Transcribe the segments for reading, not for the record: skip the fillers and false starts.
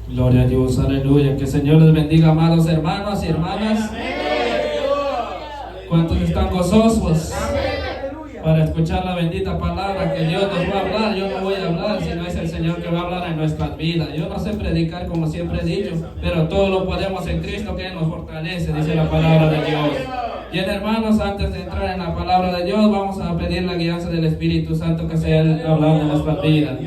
Gloria a Dios, aleluya. Que el Señor les bendiga, amados hermanos y hermanas. ¿Cuántos están gozosos para escuchar la bendita palabra que Dios nos va a hablar? Yo no voy a hablar, sino es el Señor que va a hablar en nuestras vidas. Yo no sé predicar, como siempre he dicho, pero todo lo podemos en Cristo que nos fortalece, dice la palabra de Dios. Bien, hermanos, antes de entrar en la palabra de Dios, vamos a pedir la guianza del Espíritu Santo que sea Él hablando en nuestras vidas.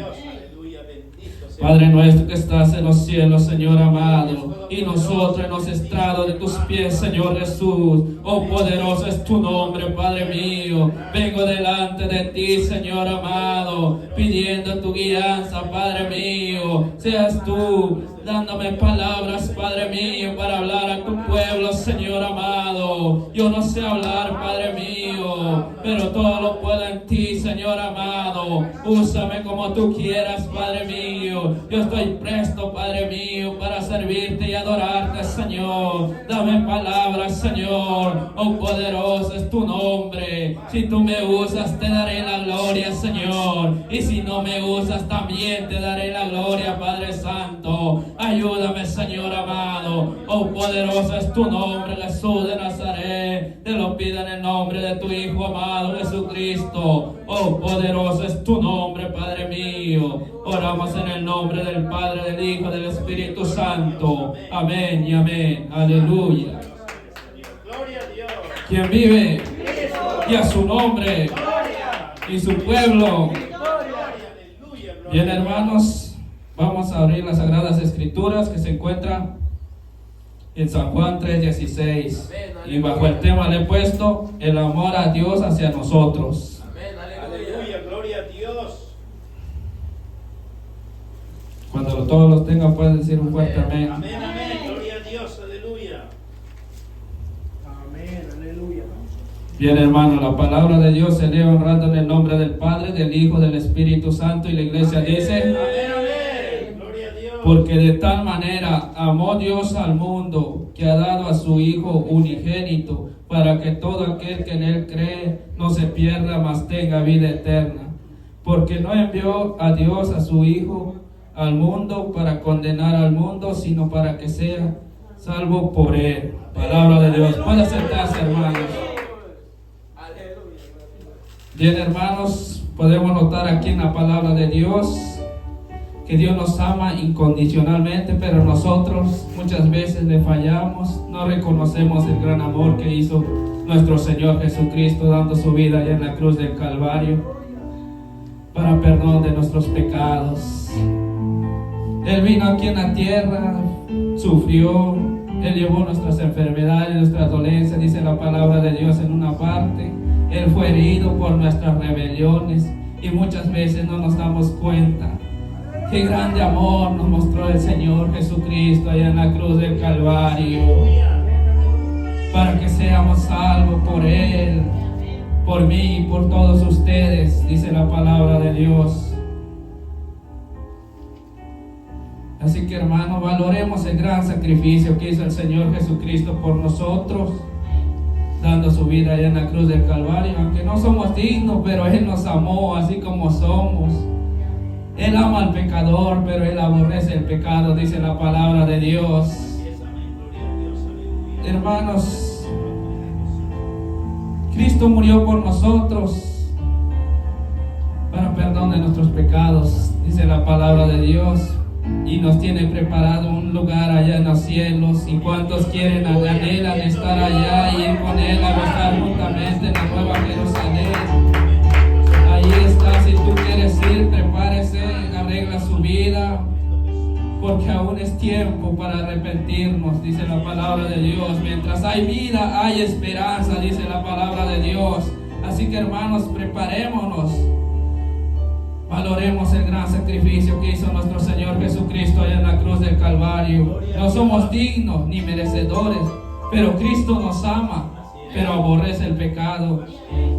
Padre nuestro que estás en los cielos, Señor amado, y nosotros en los estrados de tus pies, Señor Jesús. Oh, poderoso es tu nombre, Padre mío. Vengo delante de ti, Señor amado, pidiendo tu guianza, Padre mío. Seas tú dándome palabras, Padre mío, para hablar a tu pueblo, Señor amado. Yo no sé hablar, Padre mío, pero todo lo puedo en ti, Señor amado. Úsame como tú quieras, Padre mío. Yo estoy presto, Padre mío, para servirte y adorarte, Señor. Dame palabras, Señor. Oh, poderoso es tu nombre. Si tú me usas, te daré la gloria, Señor. Y si no me usas, también te daré la gloria, Padre Santo. Ayúdame, Señor amado. Oh, poderoso es tu nombre, Jesús de Nazaret. Te lo pido en el nombre de tu Hijo amado, Jesucristo. Oh, poderoso es tu nombre, Padre mío. Oramos en el nombre del Padre, del Hijo, del Espíritu Santo. Amén y amén. Aleluya. Quien vive y a su nombre y su pueblo. Bien, hermanos, vamos a abrir las Sagradas Escrituras que se encuentran en San Juan 3:16. Y bajo el tema le he puesto el amor a Dios hacia nosotros. Amén, aleluya, gloria a Dios. Cuando todos los tengan pueden decir un fuerte amén. Amén, amén, gloria a Dios, aleluya. Amén, aleluya. Bien, hermano, la palabra de Dios se lee honrando en el nombre del Padre, del Hijo, del Espíritu Santo, y la iglesia dice: Amén, amén, gloria a Dios. porque de tal manera amó Dios al mundo, que ha dado a su Hijo unigénito, para que todo aquel que en Él cree no se pierda, mas tenga vida eterna. Porque no envió a Dios a su Hijo al mundo para condenar al mundo, sino para que sea salvo por Él. Palabra de Dios. Puede sentarse, hermanos. Bien, hermanos, podemos notar aquí en la palabra de Dios que Dios nos ama incondicionalmente, pero nosotros muchas veces le fallamos, no reconocemos el gran amor que hizo nuestro Señor Jesucristo, dando su vida allá en la cruz del Calvario para perdón de nuestros pecados. Él vino aquí en la tierra, sufrió, Él llevó nuestras enfermedades, nuestras dolencias, dice la palabra de Dios en una parte. Él fue herido por nuestras rebeliones y muchas veces no nos damos cuenta. Qué grande amor nos mostró el Señor Jesucristo allá en la cruz del Calvario, para que seamos salvos por Él, por mí y por todos ustedes, dice la palabra de Dios. Así que, hermanos, valoremos el gran sacrificio que hizo el Señor Jesucristo por nosotros, dando su vida allá en la cruz del Calvario. Aunque no somos dignos, pero Él nos amó así como somos. Él ama al pecador, pero Él aborrece el pecado, dice la palabra de Dios. Hermanos, Cristo murió por nosotros para perdón de nuestros pecados, dice la palabra de Dios, y nos tiene preparado un lugar allá en los cielos. Y cuantos quieren, anhelan estar allá y ir con Él a gozar juntamente en la nueva Jerusalén. Ahí está, si tú quieres ir, prepárese, arregla su vida, porque aún es tiempo para arrepentirnos, dice la palabra de Dios. Mientras hay vida, hay esperanza, dice la palabra de Dios. Así que, hermanos, preparémonos, valoremos el gran sacrificio que hizo nuestro Señor Jesucristo allá en la cruz del Calvario. No somos dignos ni merecedores, pero Cristo nos ama, pero aborrece el pecado.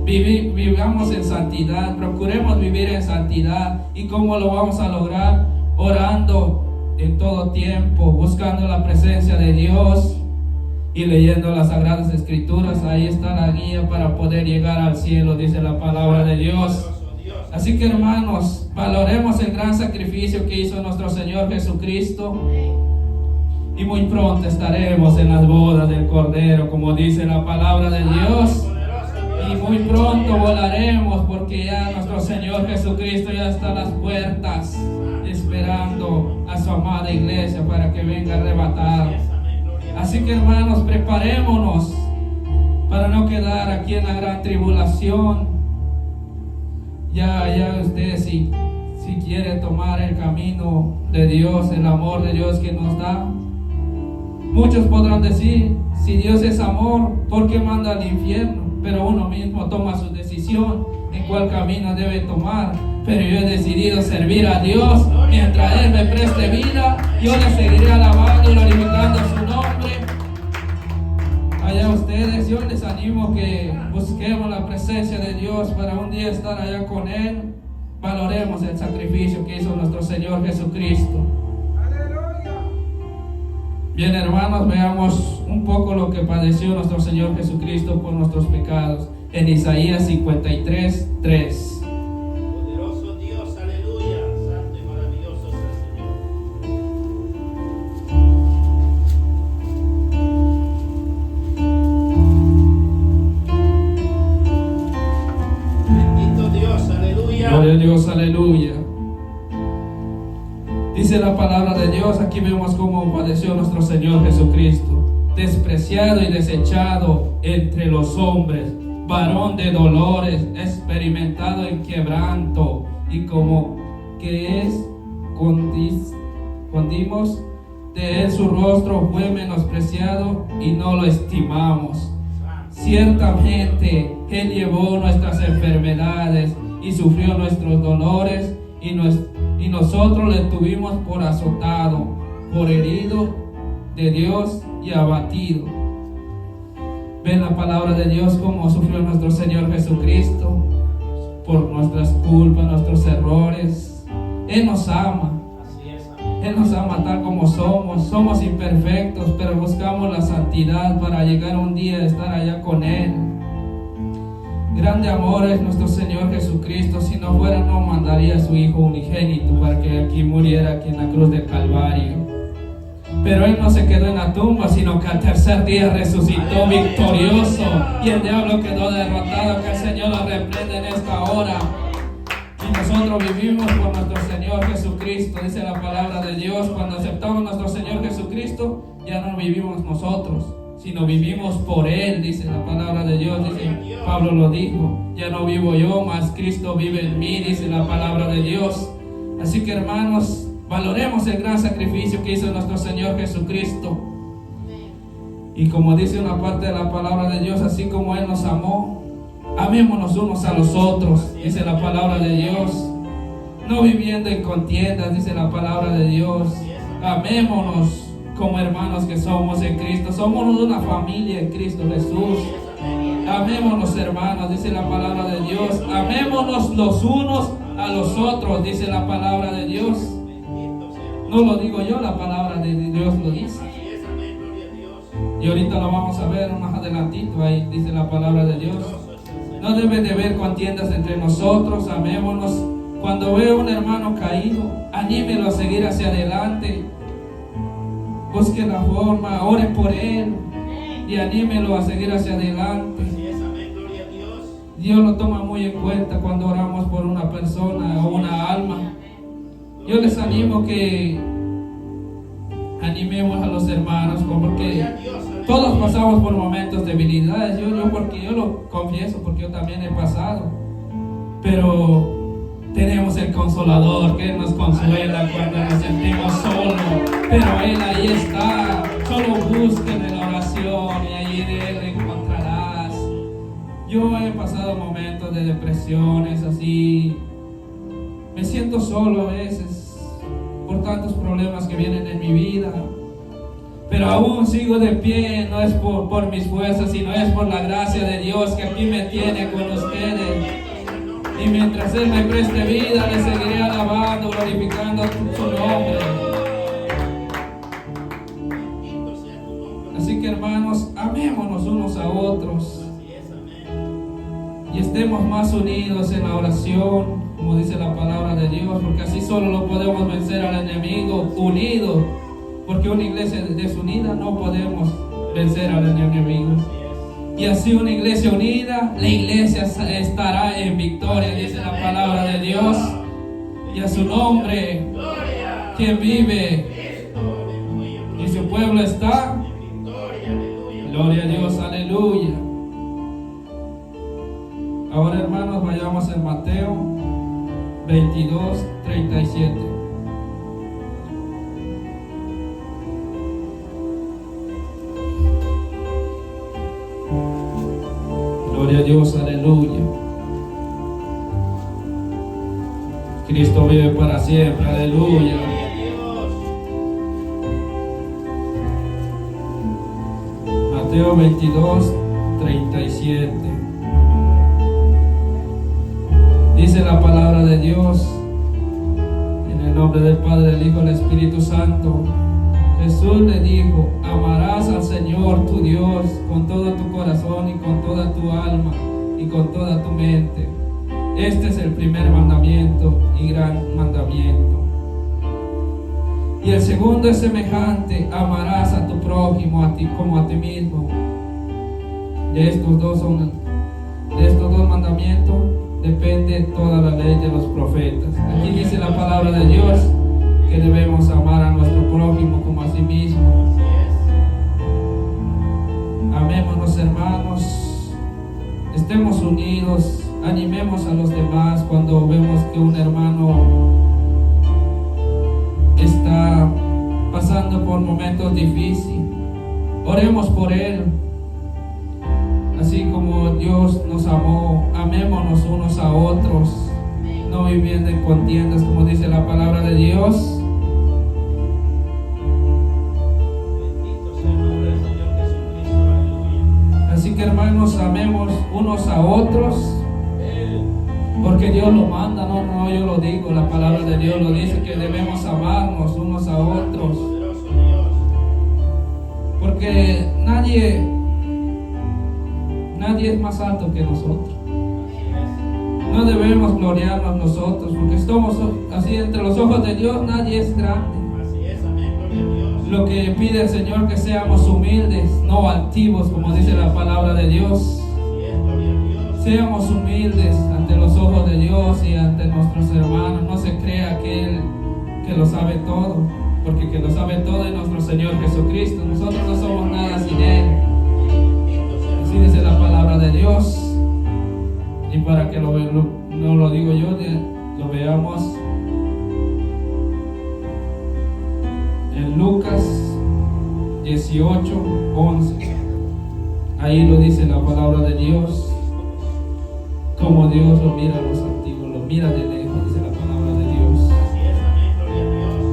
Vivamos en santidad, procuremos vivir en santidad. ¿Y cómo lo vamos a lograr? Orando en todo tiempo, buscando la presencia de Dios y leyendo las Sagradas Escrituras. Ahí está la guía para poder llegar al cielo, dice la palabra de Dios. Así que hermanos, valoremos el gran sacrificio que hizo nuestro Señor Jesucristo. Y muy pronto estaremos en las bodas del Cordero, como dice la palabra de Dios. Y muy pronto volaremos, porque ya nuestro Señor Jesucristo ya está a las puertas, esperando a su amada iglesia para que venga a arrebatar. Así que hermanos, preparémonos para no quedar aquí en la gran tribulación. Ya usted si quiere tomar el camino de Dios, el amor de Dios que nos da. Muchos podrán decir, si Dios es amor, ¿por qué manda al infierno? Pero uno mismo toma su decisión en cuál camino debe tomar. Pero yo he decidido servir a Dios. Mientras Él me preste vida, yo le seguiré alabando y glorificando su nombre. Allá ustedes, yo les animo que busquemos la presencia de Dios para un día estar allá con Él. Valoremos el sacrificio que hizo nuestro Señor Jesucristo. Bien, hermanos, veamos un poco lo que padeció nuestro Señor Jesucristo por nuestros pecados. En Isaías 53:3. Poderoso Dios, aleluya, santo y maravilloso es el Señor. Bendito Dios, aleluya. Gloria a Dios, aleluya. Dice la palabra de Dios, aquí vemos cómo padeció nuestro Señor Jesucristo, despreciado y desechado entre los hombres, varón de dolores, experimentado en quebranto, y como que es condimos de él su rostro, fue menospreciado y no lo estimamos. Ciertamente Él llevó nuestras enfermedades y sufrió nuestros dolores, y nosotros le tuvimos por azotado, por herido de Dios y abatido. Ven la palabra de Dios como sufrió nuestro Señor Jesucristo por nuestras culpas, nuestros errores. Él nos ama. Él nos ama tal como somos. Somos imperfectos, pero buscamos la santidad para llegar un día a estar allá con Él. Grande amor es nuestro Señor Jesucristo. Si no fuera, no mandaría a su Hijo unigénito para que aquí muriera aquí en la cruz del Calvario. Pero Él no se quedó en la tumba, sino que al tercer día resucitó victorioso, y el diablo quedó derrotado. Que el Señor lo reprenda en esta hora. Y nosotros vivimos por nuestro Señor Jesucristo. Dice la palabra de Dios, cuando aceptamos a nuestro Señor Jesucristo, ya no vivimos nosotros, sino vivimos por Él. Dice la palabra de Dios, dice Pablo lo dijo, ya no vivo yo, mas Cristo vive en mí, dice la palabra de Dios. Así que hermanos, valoremos el gran sacrificio que hizo nuestro Señor Jesucristo. Y como dice una parte de la palabra de Dios, así como Él nos amó, amémonos unos a los otros, dice la palabra de Dios. No viviendo en contiendas, dice la palabra de Dios. Amémonos como hermanos que somos en Cristo. Somos una familia en Cristo Jesús. Amémonos, hermanos, dice la palabra de Dios. Amémonos los unos a los otros, dice la palabra de Dios. No lo digo yo, la palabra de Dios lo dice. Y ahorita lo vamos a ver más adelantito, ahí dice la palabra de Dios. No debe de haber contiendas entre nosotros, amémonos. Cuando veo a un hermano caído, anímelo a seguir hacia adelante. Busque la forma, ore por él y anímelo a seguir hacia adelante. Dios lo toma muy en cuenta cuando oramos por una persona o una alma. Yo les animo que animemos a los hermanos, porque todos pasamos por momentos de debilidades. Yo lo confieso, porque yo también he pasado. Pero tenemos el Consolador que nos consuela cuando nos sentimos solos. Pero Él ahí está. Solo busquen en la oración y ahí de Él encontrarás. Yo he pasado momentos de depresiones así. Me siento solo a veces por tantos problemas que vienen en mi vida. Pero aún sigo de pie, no es por mis fuerzas, sino es por la gracia de Dios que aquí me tiene con ustedes. Y mientras Él me preste vida, le seguiré alabando, glorificando su nombre. Así que hermanos, amémonos unos a otros y estemos más unidos en la oración, como dice la palabra de Dios, porque así solo lo podemos vencer al enemigo unidos, porque una iglesia desunida no podemos vencer al enemigo. Y así una iglesia unida, la iglesia estará en victoria, dice la palabra de Dios. Y a su nombre, quien vive y su pueblo está. Gloria a Dios, aleluya. Ahora, hermanos, vayamos en Mateo 22, 37. Gloria a Dios, aleluya. Cristo vive para siempre, aleluya. Mateo 22, 37. Dice la palabra de Dios, en el nombre del Padre, del Hijo y del Espíritu Santo. Jesús le dijo: amarás al Señor tu Dios con todo tu corazón y con toda tu alma y con toda tu mente. Este es el primer mandamiento y gran mandamiento. Y el segundo es semejante: amarás a tu prójimo a ti como a ti mismo. De estos dos mandamientos depende toda la ley de los profetas. Aquí dice la palabra de Dios que debemos amar a nuestro prójimo como a sí mismo. Amémonos, hermanos, estemos unidos, animemos a los demás cuando vemos que un hermano está pasando por momentos difíciles. Oremos por él. Así como Dios nos amó, amémonos unos a otros, no viviendo en contiendas, como dice la palabra de Dios. Bendito sea el nombre del Señor Jesucristo, aleluya. Así que, hermanos, amemos unos a otros, porque Dios lo manda, no yo lo digo, la palabra de Dios lo dice, que debemos amarnos unos a otros, Poderoso Dios. porque nadie es más alto que nosotros. No debemos gloriarnos nosotros, porque estamos así entre los ojos de Dios, nadie es grande. Así es, amén, gloria a Dios. Lo que pide el Señor, que seamos humildes, no altivos, como dice la palabra de Dios. Así es, gloria a Dios. Seamos humildes ante los ojos de Dios y ante nuestros hermanos. No se crea aquel que lo sabe todo, porque que lo sabe todo es nuestro Señor Jesucristo. Nosotros no somos nada sin Él. Bendito sea el Así dice la palabra de Dios. Y para que no lo digo yo, lo veamos en Lucas 18:11. Ahí lo dice la palabra de Dios. Como Dios lo mira a los antiguos, lo mira de lejos, dice la palabra de Dios. Así es, amén, gloria a Dios.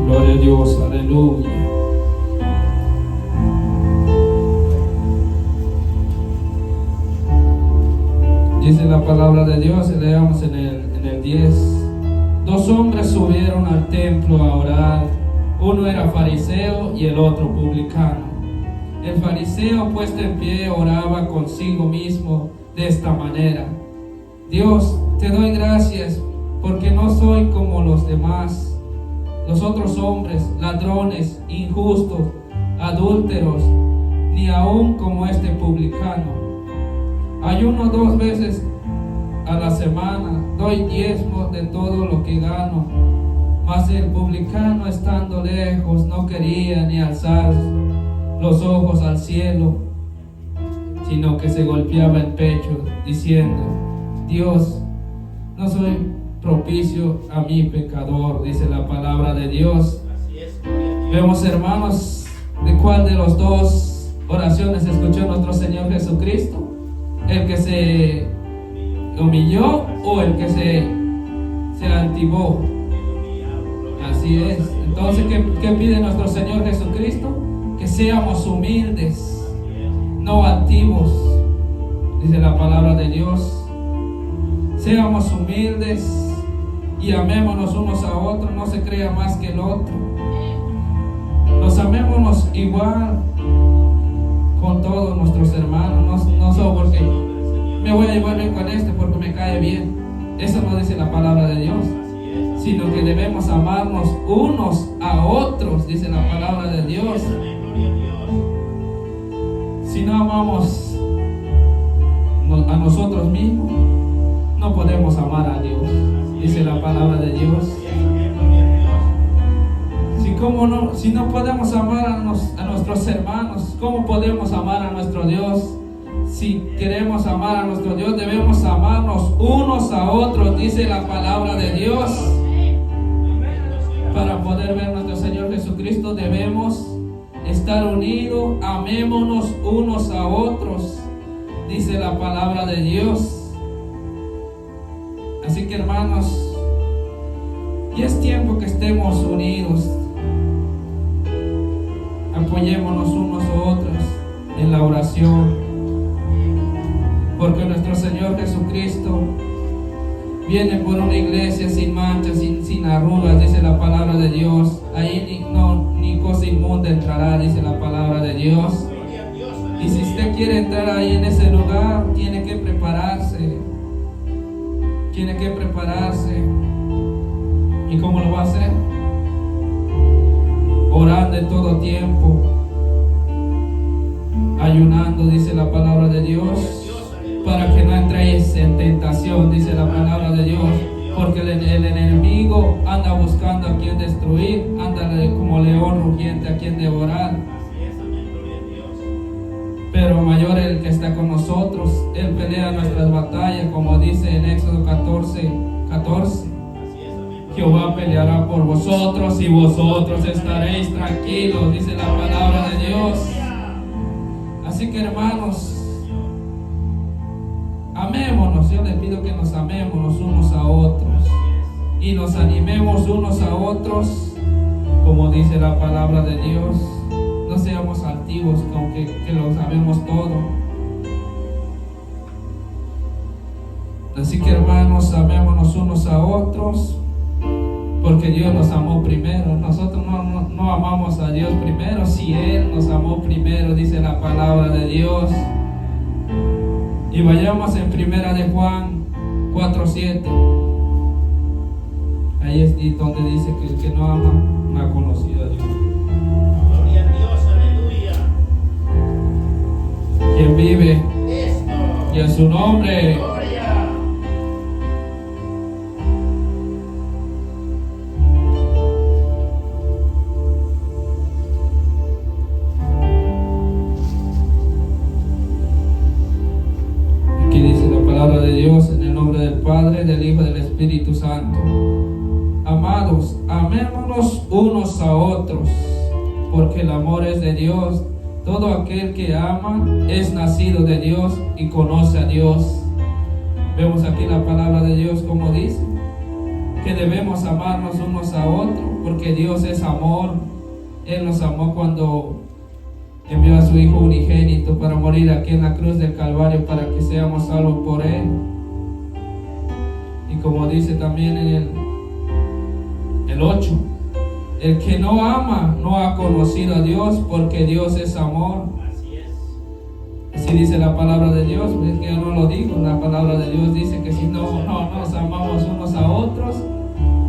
Gloria a Dios, aleluya. Dice la palabra de Dios, y leamos en el 10. Dos hombres subieron al templo a orar. Uno era fariseo y el otro publicano. El fariseo, puesto en pie, oraba consigo mismo de esta manera: Dios, te doy gracias porque no soy como los demás, los otros hombres, ladrones, injustos, adúlteros, ni aún como este publicano. Ayuno 2 veces a la semana, doy diezmo de todo lo que gano. Mas el publicano, estando lejos, no quería ni alzar los ojos al cielo, sino que se golpeaba el pecho, diciendo: Dios, no soy propicio a mi pecador, dice la palabra de Dios. Así es, gloria a Dios. Vemos, hermanos, de cuál de los dos oraciones escuchó nuestro Señor Jesucristo: el que se humilló o el que se altivó. Así es. Entonces, ¿qué pide nuestro Señor Jesucristo? Que seamos humildes, no altivos, dice la palabra de Dios. Seamos humildes y amémonos unos a otros, no se crea más que el otro. Nos amémonos igual con todos nuestros hermanos, no solo porque me voy a llevar bien con este porque me cae bien. Eso no dice la palabra de Dios, sino que debemos amarnos unos a otros, dice la palabra de Dios. Si no amamos a nosotros mismos, no podemos amar a Dios, dice la palabra de Dios. Si no podemos amar a nuestros hermanos, ¿cómo podemos amar a nuestro Dios? Si queremos amar a nuestro Dios, debemos amarnos unos a otros, dice la palabra de Dios. Para poder ver a nuestro Señor Jesucristo debemos estar unidos, amémonos unos a otros, dice la palabra de Dios. Así que hermanos, ya es tiempo que estemos unidos. Apoyémonos unos a otros en la oración, porque nuestro Señor Jesucristo viene por una iglesia sin manchas, sin arrugas, dice la palabra de Dios. Ahí ni cosa inmunda entrará, dice la palabra de Dios. Y si usted quiere entrar ahí en ese lugar, tiene que prepararse. Tiene que prepararse. ¿Y cómo lo va a hacer? Orando en todo tiempo, ayunando, dice la palabra de Dios, para que no entréis en tentación, dice la palabra de Dios, porque el enemigo anda buscando a quien destruir, anda como león rugiente a quien devorar. Pero mayor es el que está con nosotros. Él pelea nuestras batallas, como dice en Éxodo 14:14. Jehová peleará por vosotros y vosotros estaréis tranquilos, dice la palabra de Dios. Así que hermanos, amémonos. Yo les pido que nos amémonos unos a otros y nos animemos unos a otros, como dice la palabra de Dios. No seamos altivos con que lo sabemos todo. Así que hermanos, amémonos unos a otros, porque Dios nos amó primero. Nosotros no amamos a Dios primero, si Él nos amó primero, dice la palabra de Dios. Y vayamos en Primera de Juan 4:7. Ahí es donde dice que el que no ama no ha conocido a Dios. Gloria a Dios, aleluya. Quien vive Esto. y a su nombre. Gloria. Aquí dice la palabra de Dios, en el nombre del Padre, del Hijo y del Espíritu Santo. Amados, amémonos unos a otros, porque el amor es de Dios. Todo aquel que ama es nacido de Dios y conoce a Dios. Vemos aquí la palabra de Dios como dice, que debemos amarnos unos a otros, porque Dios es amor. Él nos amó cuando envió a su Hijo unigénito para morir aquí en la cruz del Calvario, para que seamos salvos por Él. Y como dice también en el 8, el que no ama no ha conocido a Dios, porque Dios es amor. Así es. Así dice la palabra de Dios. Es que yo no lo digo, la palabra de Dios dice que si no nos amamos unos a otros,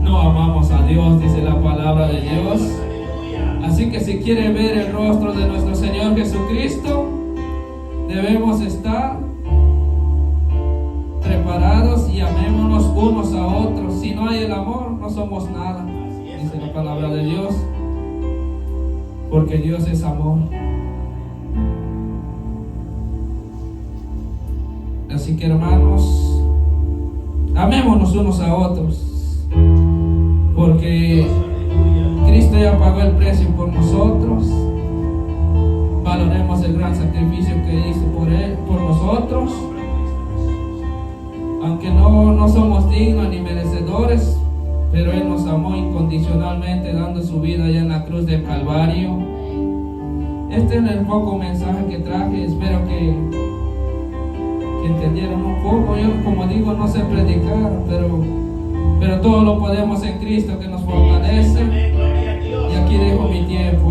no amamos a Dios, dice la palabra de Dios. Aleluya. Así que si quiere ver el rostro de nuestro Señor Jesucristo, debemos estar preparados y amémonos unos a otros. Si no hay el amor, no somos nada, dice la palabra de Dios, porque Dios es amor. Así que hermanos, amémonos unos a otros, porque Cristo ya pagó el precio por nosotros. Valoremos el gran sacrificio que hizo por Él, por nosotros. Aunque no somos dignos ni merecedores, pero Él nos amó incondicionalmente, dando su vida allá en la cruz del Calvario. Este es el poco mensaje que traje. Espero que que entendieron un poco. Yo, como digo, no sé predicar, pero todo lo podemos en Cristo que nos fortalece. Amén, gloria a Dios. Y aquí dejo mi tiempo.